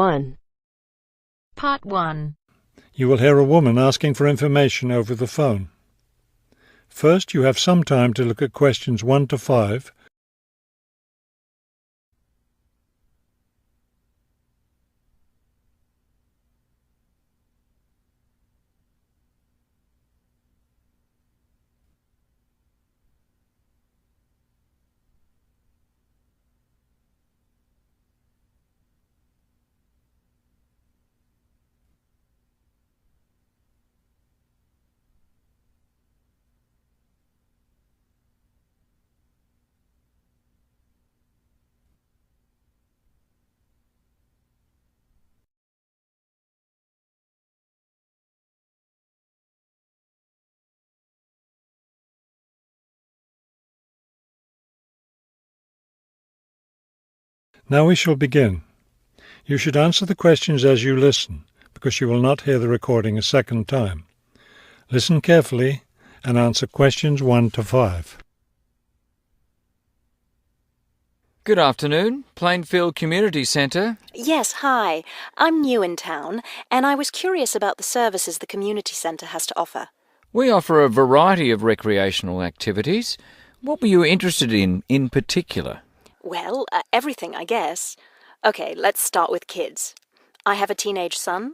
1. Part 1. You will hear a woman asking for information over the phone. First, you have some time to look at questions 1 to 5. Now we shall begin. You should answer the questions as you listen, because you will not hear the recording a second time. Listen carefully and answer questions 1 to 5. Good afternoon, Plainfield Community Centre. Yes, hi. I'm new in town, and I was curious about the services the community centre has to offer. We offer a variety of recreational activities. What were you interested in particular? Well, everything, I guess. Okay, let's start with kids. I have a teenage son.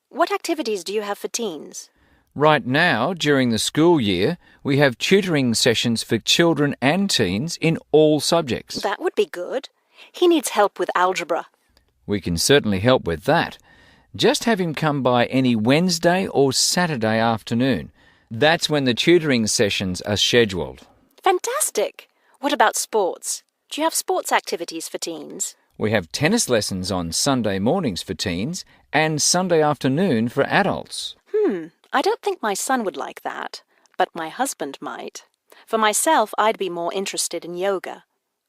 What activities do you have for teens? Right now, during the school year, we have tutoring sessions for children and teens in all subjects. That would be good. He needs help with algebra. We can certainly help with that. Just have him come by any Wednesday or Saturday afternoon. That's when the tutoring sessions are scheduled. Fantastic! What about sports? Do you have sports activities for teens? We have tennis lessons on Sunday mornings for teens and Sunday afternoon for adults. I don't think my son would like that, but my husband might. For myself, I'd be more interested in yoga.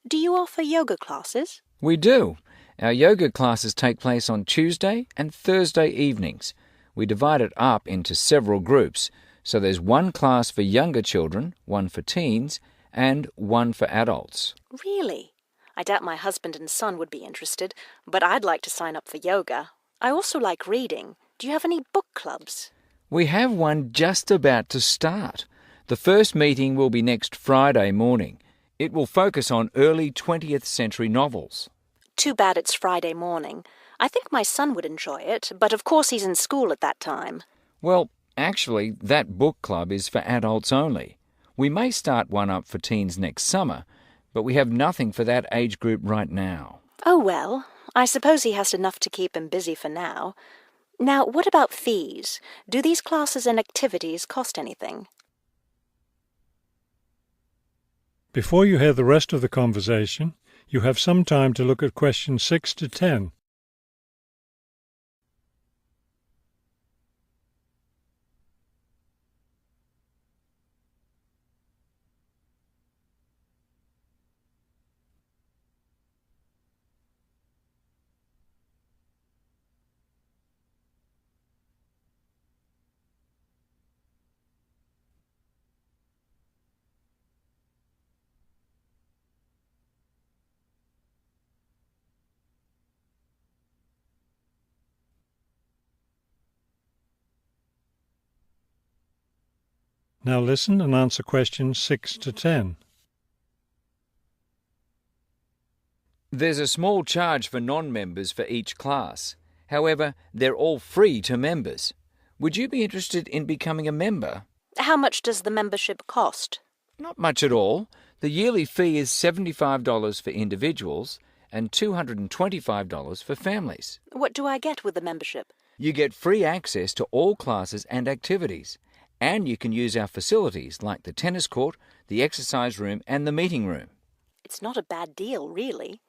Do you offer yoga classes? We do. Our yoga classes take place on Tuesday and Thursday evenings. We divide it up into several groups, so there's one class for younger children, one for teens, and one for adults. Really? I doubt my husband and son would be interested, but I'd like to sign up for yoga. I also like reading. Do you have any book clubs? We have one just about to start. The first meeting will be next Friday morning. It will focus on early 20th century novels. Too bad it's Friday morning. I think my son would enjoy it, but of course he's in school at that time. Well, actually, that book club is for adults only. We may start one up for teens next summer, but we have nothing for that age group right now. Oh well, I suppose he has enough to keep him busy for now. Now, what about fees? Do these classes and activities cost anything? Before you hear the rest of the conversation, you have some time to look at questions 6 to 10. Now listen and answer questions 6 to 10. There's a small charge for non-members for each class. However, they're all free to members. Would you be interested in becoming a member? How much does the membership cost? Not much at all. The yearly fee is $75 for individuals and $225 for families. What do I get with the membership? You get free access to all classes and activities, and you can use our facilities like the tennis court, the exercise room and the meeting room. It's not a bad deal, really.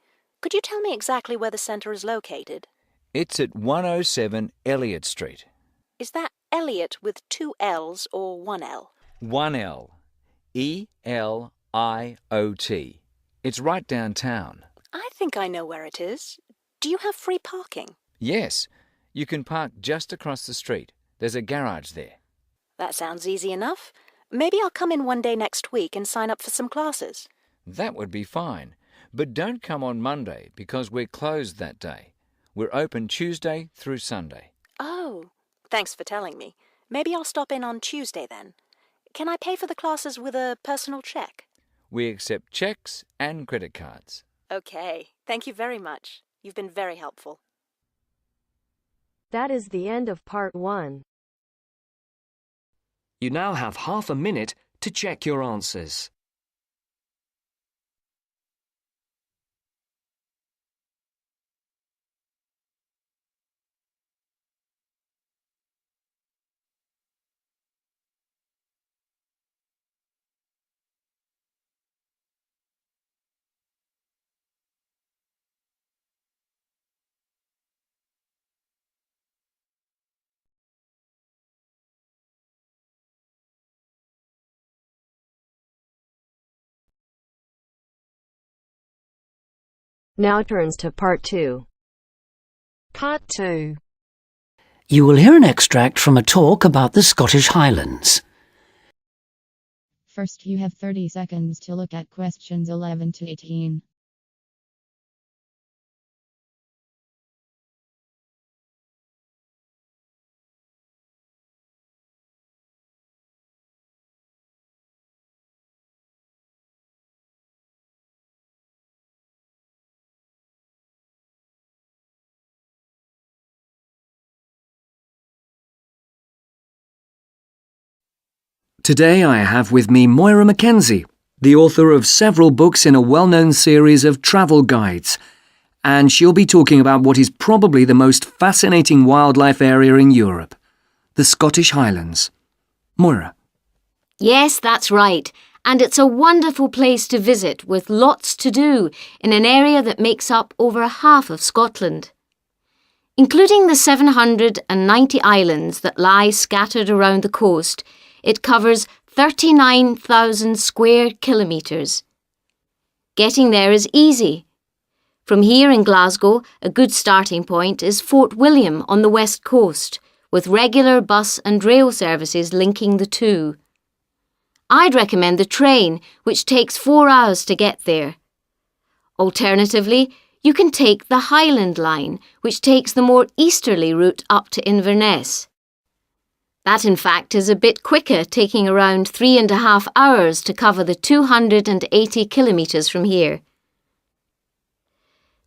Could you tell me exactly where the centre is located? It's at 107 Elliott Street. Is that Elliot with 2 L's or 1 L? 1 L. E-L-I-O-T. It's right downtown. I think I know where it is. Do you have free parking? Yes. You can park just across the street. There's a garage there. That sounds easy enough. Maybe I'll come in one day next week and sign up for some classes. That would be fine. But don't come on Monday because we're closed that day. We're open Tuesday through Sunday. Oh, thanks for telling me. Maybe I'll stop in on Tuesday then. Can I pay for the classes with a personal check? We accept cheques and credit cards. Okay, thank you very much. You've been very helpful. That is the end of part 1. You now have half a minute to check your answers. Now turns to part 2. Part 2. You will hear an extract from a talk about the Scottish Highlands. First, you have 30 seconds to look at questions 11 to 18. Today I have with me Moira Mackenzie, the author of several books in a well-known series of travel guides, and she'll be talking about what is probably the most fascinating wildlife area in Europe, the Scottish Highlands. Moira. Yes, that's right. And it's a wonderful place to visit with lots to do in an area that makes up over half of Scotland. Including the 790 islands that lie scattered around the coast, it covers 39,000 square kilometres. Getting there is easy. From here in Glasgow, a good starting point is Fort William on the west coast, with regular bus and rail services linking the two. I'd recommend the train, which takes 4 hours to get there. Alternatively, you can take the Highland Line, which takes the more easterly route up to Inverness. That, in fact, is a bit quicker, taking around 3.5 hours to cover the 280 kilometres from here.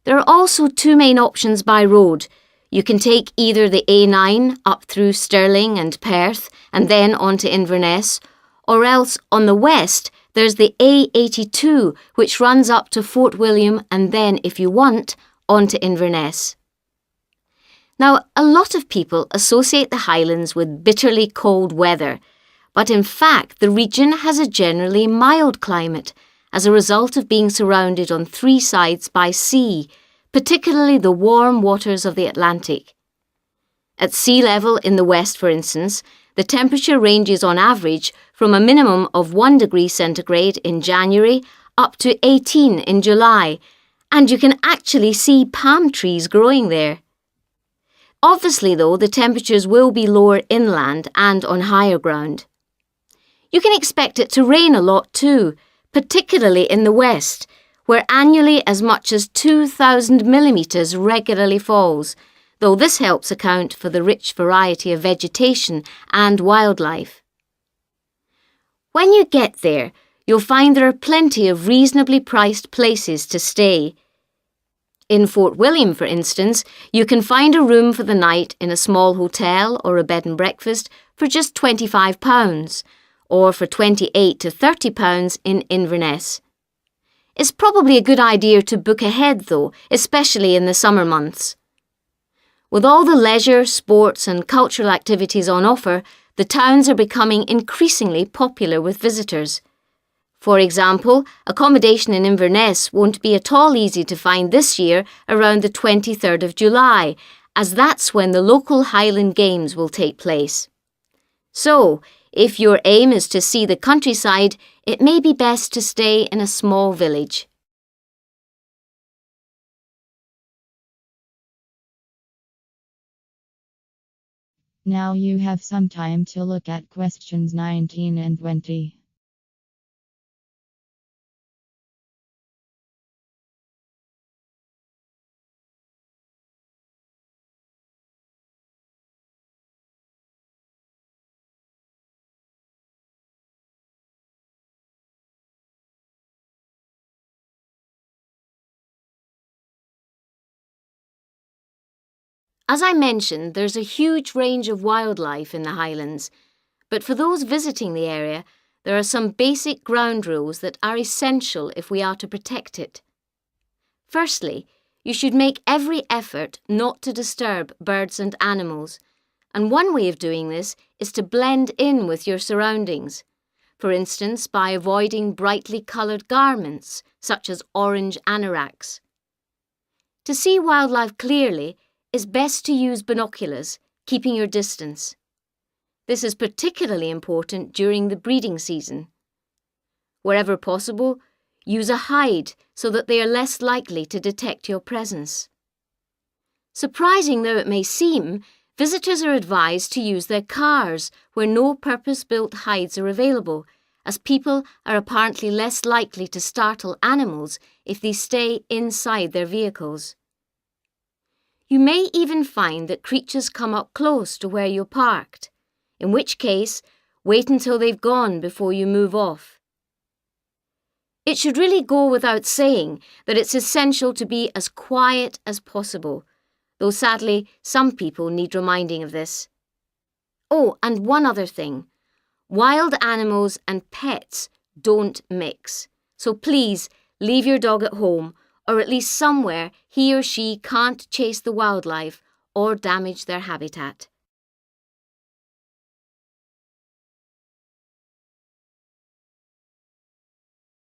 There are also 2 main options by road. You can take either the A9 up through Stirling and Perth and then on to Inverness, or else on the west there's the A82 which runs up to Fort William and then, if you want, on to Inverness. Now, a lot of people associate the Highlands with bitterly cold weather, but in fact the region has a generally mild climate as a result of being surrounded on 3 sides by sea, particularly the warm waters of the Atlantic. At sea level in the west, for instance, the temperature ranges on average from a minimum of 1 degree centigrade in January up to 18 in July, and you can actually see palm trees growing there. Obviously, though, the temperatures will be lower inland and on higher ground. You can expect it to rain a lot too, particularly in the west, where annually as much as 2,000 millimetres regularly falls, though this helps account for the rich variety of vegetation and wildlife. When you get there, you'll find there are plenty of reasonably priced places to stay. In Fort William, for instance, you can find a room for the night in a small hotel or a bed and breakfast for just £25, or for £28 to £30 in Inverness. It's probably a good idea to book ahead though, especially in the summer months. With all the leisure, sports and cultural activities on offer, the towns are becoming increasingly popular with visitors. For example, accommodation in Inverness won't be at all easy to find this year around the 23rd of July, as that's when the local Highland Games will take place. So, if your aim is to see the countryside, it may be best to stay in a small village. Now you have some time to look at questions 19 and 20. As I mentioned, there's a huge range of wildlife in the Highlands, but for those visiting the area, there are some basic ground rules that are essential if we are to protect it. Firstly, you should make every effort not to disturb birds and animals, and one way of doing this is to blend in with your surroundings, for instance by avoiding brightly coloured garments such as orange anoraks. To see wildlife clearly, it's best to use binoculars, keeping your distance. This is particularly important during the breeding season. Wherever possible, use a hide so that they are less likely to detect your presence. Surprising though it may seem, visitors are advised to use their cars where no purpose-built hides are available, as people are apparently less likely to startle animals if they stay inside their vehicles. You may even find that creatures come up close to where you're parked, in which case, wait until they've gone before you move off. It should really go without saying that it's essential to be as quiet as possible, though sadly some people need reminding of this. Oh, and one other thing. Wild animals and pets don't mix, so please leave your dog at home or at least somewhere he or she can't chase the wildlife or damage their habitat.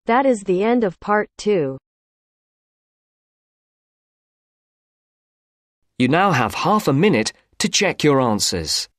That is the end of part 2. You now have half a minute to check your answers.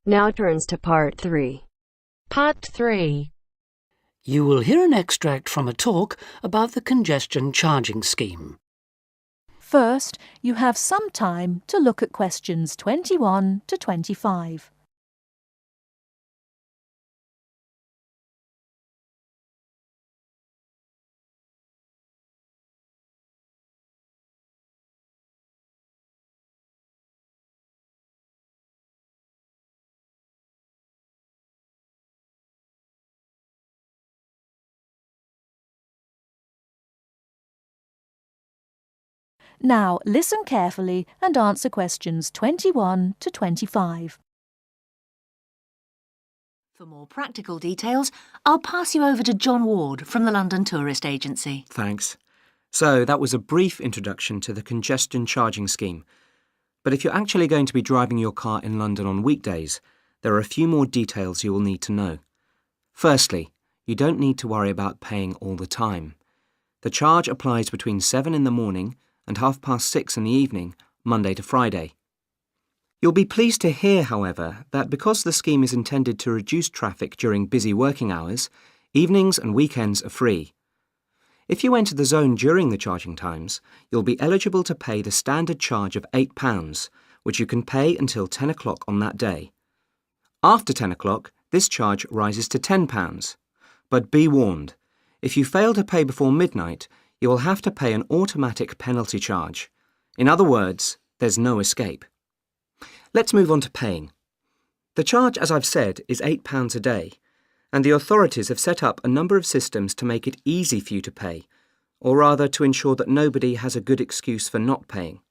Now turns to part 3. Part 3. You will hear an extract from a talk about the congestion charging scheme. First, you have some time to look at questions 21 to 25. Now listen carefully and answer questions 21 to 25. For more practical details, I'll pass you over to John Ward from the London Tourist Agency. Thanks. So that was a brief introduction to the congestion charging scheme. But if you're actually going to be driving your car in London on weekdays, there are a few more details you will need to know. Firstly, you don't need to worry about paying all the time. The charge applies between 7 in the morning and 6:30 in the evening, Monday to Friday. You'll be pleased to hear, however, that because the scheme is intended to reduce traffic during busy working hours, evenings and weekends are free. If you enter the zone during the charging times, you'll be eligible to pay the standard charge of £8, which you can pay until 10 o'clock on that day. After 10 o'clock, this charge rises to £10. But be warned, if you fail to pay before midnight, you will have to pay an automatic penalty charge. In other words, there's no escape. Let's move on to paying. The charge, as I've said, is £8 a day, and the authorities have set up a number of systems to make it easy for you to pay, or rather to ensure that nobody has a good excuse for not paying.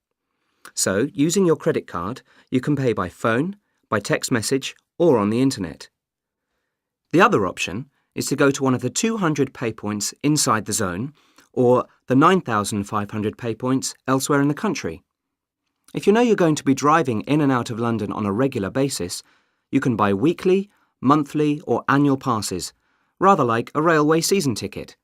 So, using your credit card, you can pay by phone, by text message, or on the internet. The other option is to go to one of the 200 pay points inside the zone, or the 9,500 pay points elsewhere in the country. If you know you're going to be driving in and out of London on a regular basis, you can buy weekly, monthly or annual passes, rather like a railway season ticket.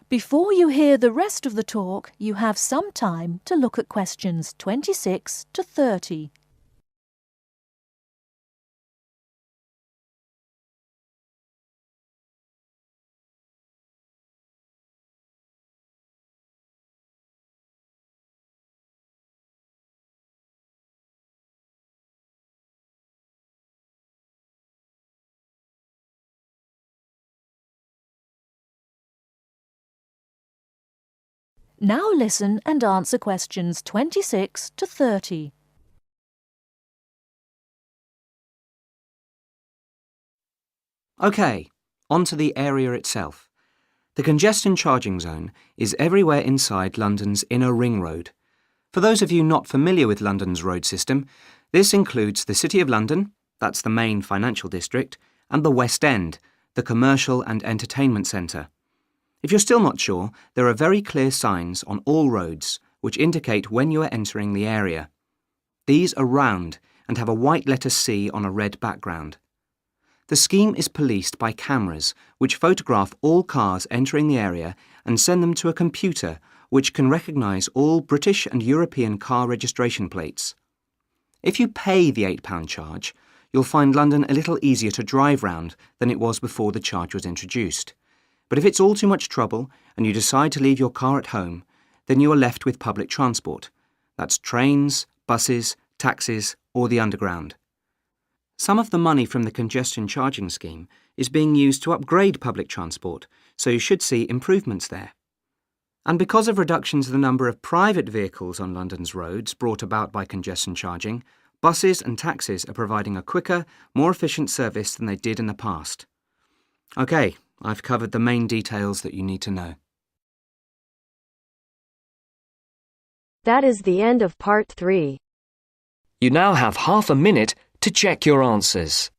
Before you hear the rest of the talk, you have some time to look at questions 26 to 30. Now listen and answer questions 26 to 30. OK, on to the area itself. The congestion charging zone is everywhere inside London's inner ring road. For those of you not familiar with London's road system, this includes the City of London, that's the main financial district, and the West End, the commercial and entertainment centre. If you're still not sure, there are very clear signs on all roads which indicate when you are entering the area. These are round and have a white letter C on a red background. The scheme is policed by cameras which photograph all cars entering the area and send them to a computer which can recognise all British and European car registration plates. If you pay the £8 charge, you'll find London a little easier to drive round than it was before the charge was introduced. But if it's all too much trouble and you decide to leave your car at home, then you are left with public transport. That's trains, buses, taxis, or the underground. Some of the money from the congestion charging scheme is being used to upgrade public transport, so you should see improvements there. And because of reductions in the number of private vehicles on London's roads brought about by congestion charging, buses and taxis are providing a quicker, more efficient service than they did in the past. OK, I've covered the main details that you need to know. That is the end of part 3. You now have half a minute to check your answers.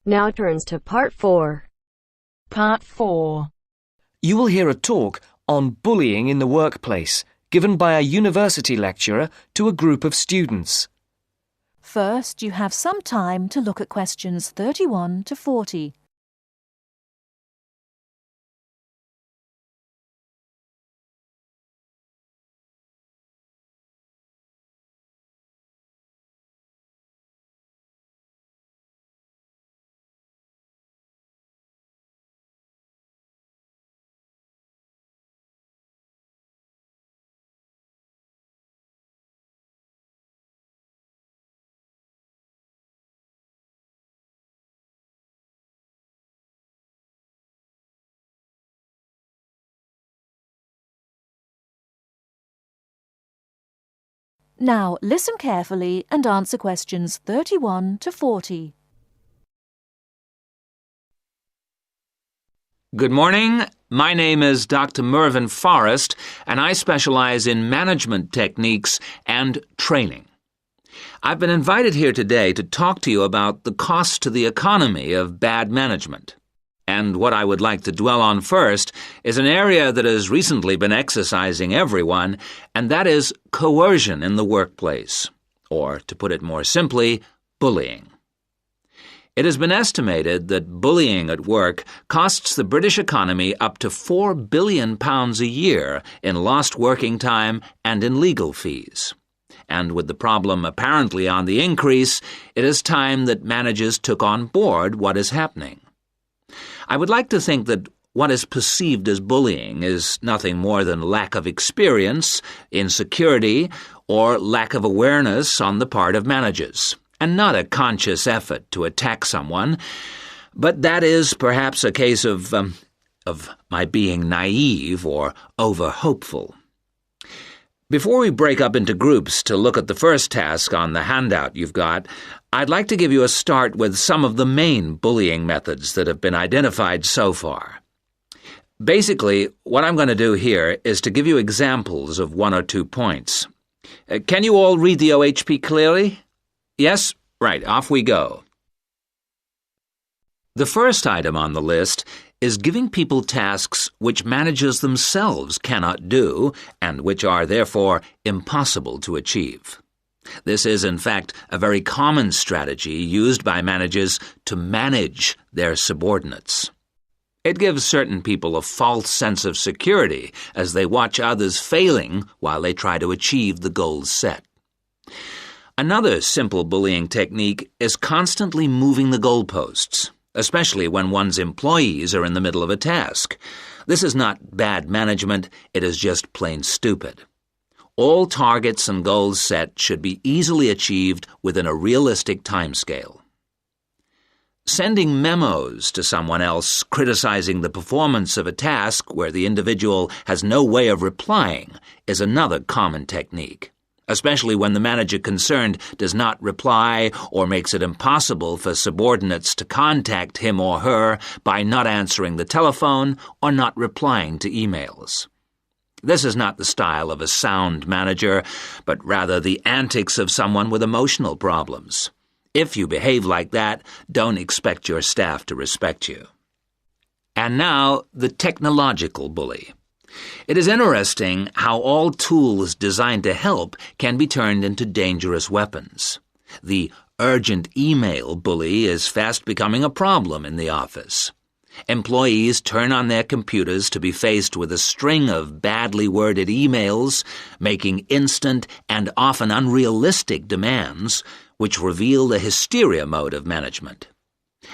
Now turns to part 4. Part 4. You will hear a talk on bullying in the workplace, given by a university lecturer to a group of students. First, you have some time to look at questions 31 to 40. Now listen carefully and answer questions 31 to 40. Good morning. My name is Dr. Mervyn Forrest, and I specialize in management techniques and training. I've been invited here today to talk to you about the cost to the economy of bad management. And what I would like to dwell on first is an area that has recently been exercising everyone, and that is coercion in the workplace, or, to put it more simply, bullying. It has been estimated that bullying at work costs the British economy up to £4 billion a year in lost working time and in legal fees. And with the problem apparently on the increase, it is time that managers took on board what is happening. I would like to think that what is perceived as bullying is nothing more than lack of experience, insecurity, or lack of awareness on the part of managers, and not a conscious effort to attack someone. But that is perhaps a case of my being naive or over-hopeful. Before we break up into groups to look at the first task on the handout you've got, I'd like to give you a start with some of the main bullying methods that have been identified so far. Basically, what I'm going to do here is to give you examples of 1 or 2 points. Can you all read the OHP clearly? Yes? Right, off we go. The first item on the list is giving people tasks which managers themselves cannot do and which are therefore impossible to achieve. This is, in fact, a very common strategy used by managers to manage their subordinates. It gives certain people a false sense of security as they watch others failing while they try to achieve the goals set. Another simple bullying technique is constantly moving the goalposts, especially when one's employees are in the middle of a task. This is not bad management, it is just plain stupid. All targets and goals set should be easily achieved within a realistic timescale. Sending memos to someone else criticizing the performance of a task where the individual has no way of replying is another common technique, especially when the manager concerned does not reply or makes it impossible for subordinates to contact him or her by not answering the telephone or not replying to emails. This is not the style of a sound manager, but rather the antics of someone with emotional problems. If you behave like that, don't expect your staff to respect you. And now, the technological bully. It is interesting how all tools designed to help can be turned into dangerous weapons. The urgent email bully is fast becoming a problem in the office. Employees turn on their computers to be faced with a string of badly worded emails, making instant and often unrealistic demands, which reveal the hysteria mode of management.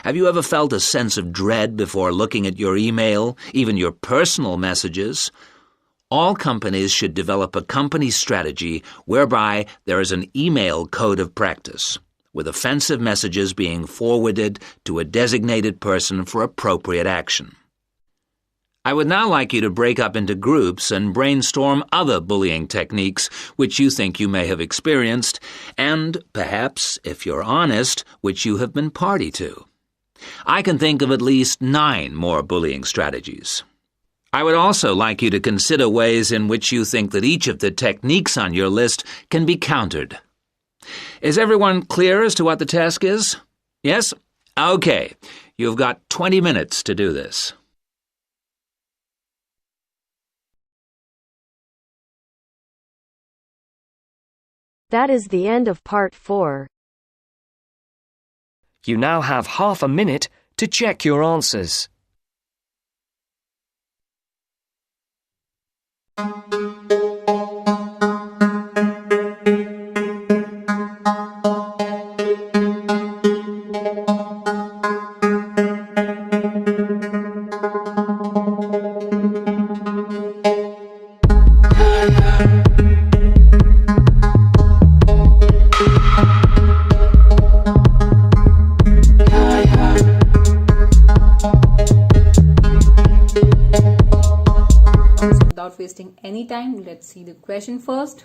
Have you ever felt a sense of dread before looking at your email, even your personal messages? All companies should develop a company strategy whereby there is an email code of practice, with offensive messages being forwarded to a designated person for appropriate action. I would now like you to break up into groups and brainstorm other bullying techniques which you think you may have experienced, and perhaps, if you're honest, which you have been party to. I can think of at least 9 more bullying strategies. I would also like you to consider ways in which you think that each of the techniques on your list can be countered. Is everyone clear as to what the task is? Yes? Okay. You've got 20 minutes to do this. That is the end of part 4. You now have half a minute to check your answers. Without wasting any time, let's see the question first.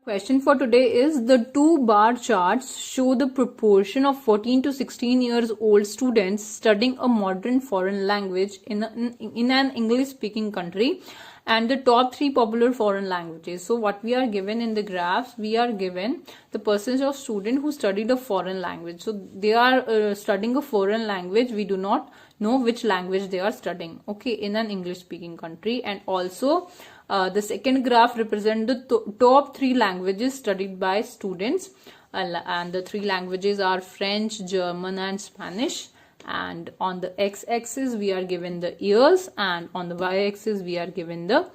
Question for today is, the 2 bar charts show the proportion of 14 to 16 years old students studying a modern foreign language in an English speaking country and the top 3 popular foreign languages. So what we are given in the graphs, we are given the percentage of students who studied a foreign language. So they are studying a foreign language. We do not know which language they are studying, okay, in an English speaking country. And also the second graph represents the top 3 languages studied by students, and the 3 languages are French, German and Spanish. And on the x-axis we are given the years, and on the y-axis we are given the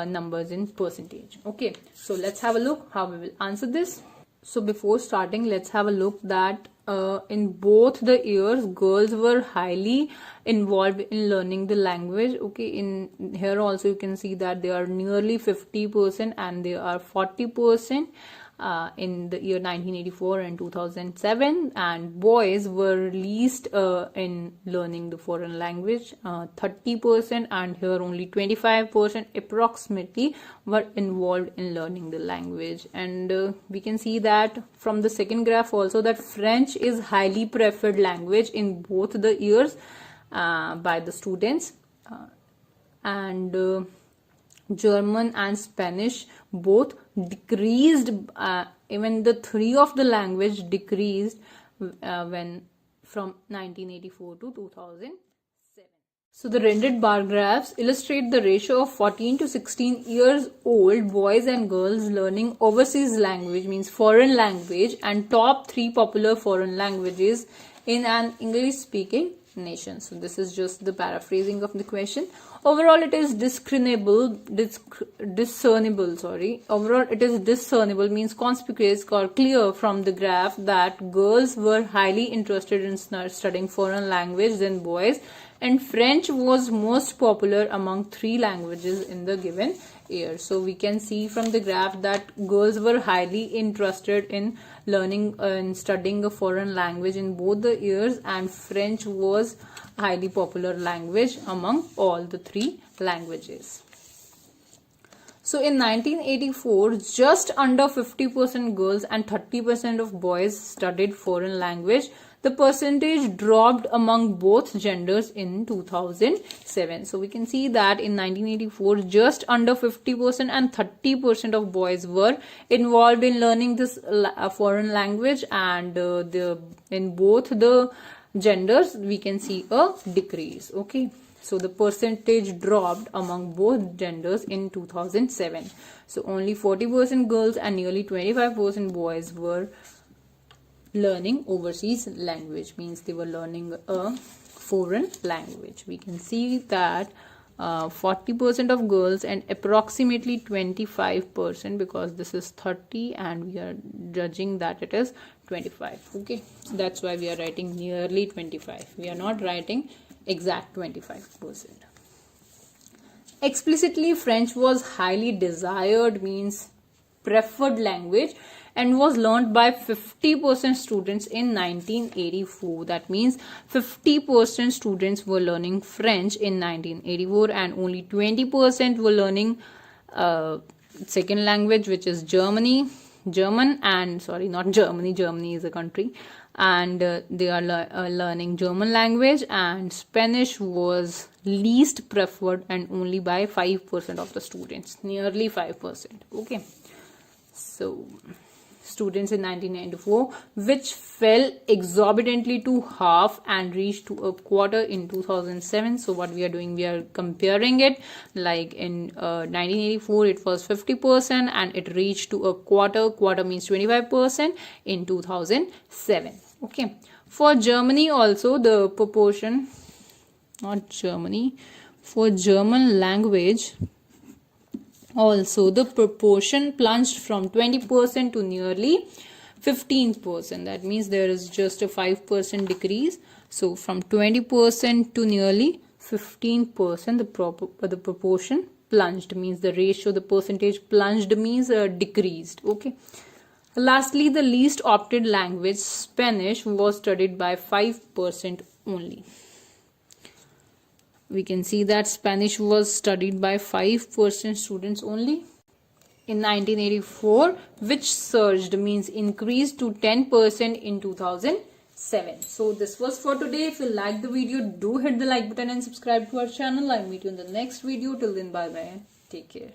numbers in percentage. Okay, so let's have a look how we will answer this. So before starting, let's have a look that in both the years girls were highly involved in learning the language. Okay, in here also you can see that they are nearly 50% and they are 40% in the year 1984 and 2007, and boys were least in learning the foreign language, 30%, and here only 25% approximately were involved in learning the language. And we can see that from the second graph also that French is highly preferred language in both the years by the students, and German and Spanish both decreased, even the 3 of the language decreased when from 1984 to 2007. So the rendered bar graphs illustrate the ratio of 14 to 16 years old boys and girls learning overseas language, means foreign language, and top 3 popular foreign languages in an English speaking nation. So this is just the paraphrasing of the question. Overall, it is discernible. Overall, it is discernible means conspicuous or clear from the graph that girls were highly interested in studying foreign language than boys, and French was most popular among 3 languages in the given year. So we can see from the graph that girls were highly interested in learning and studying a foreign language in both the years, and French was highly popular language among all the 3 languages. So in 1984, just under 50% girls and 30% of boys studied foreign language. The percentage dropped among both genders in 2007. So we can see that in 1984, just under 50% and 30% of boys were involved in learning this foreign language, and in both the genders we can see a decrease. Okay, so the percentage dropped among both genders in 2007. So only 40% girls and nearly 25% boys were learning overseas language, means they were learning a foreign language. We can see that 40% of girls and approximately 25%, because this is 30 and we are judging that it is 25. Okay, so that's why we are writing nearly 25. We are not writing exact 25%. Explicitly, French was highly desired, means preferred language, and was learned by 50% students in 1984. That means 50% students were learning French in 1984, and only 20% were learning second language, which is Germany. Germany is a country, and they are learning German language, and Spanish was least preferred and only by 5% of the students, nearly 5%. Okay, so students in 1994, which fell exorbitantly to half and reached to a quarter in 2007. So what we are doing, we are comparing it, like in 1984 it was 50% and it reached to a quarter means 25% in 2007. Okay, for Germany also the proportion, for German language also the proportion plunged from 20% to nearly 15%. That means there is just a 5% decrease. So from 20% to nearly 15%, the proportion plunged, means the ratio, the percentage plunged means decreased. Okay. Lastly, the least opted language, Spanish, was studied by 5% only. We can see that Spanish was studied by 5% students only in 1984, which surged, means increased to 10% in 2007. So this was for today. If you like the video, do hit the like button and subscribe to our channel. I'll meet you in the next video. Till then, bye bye. Take care.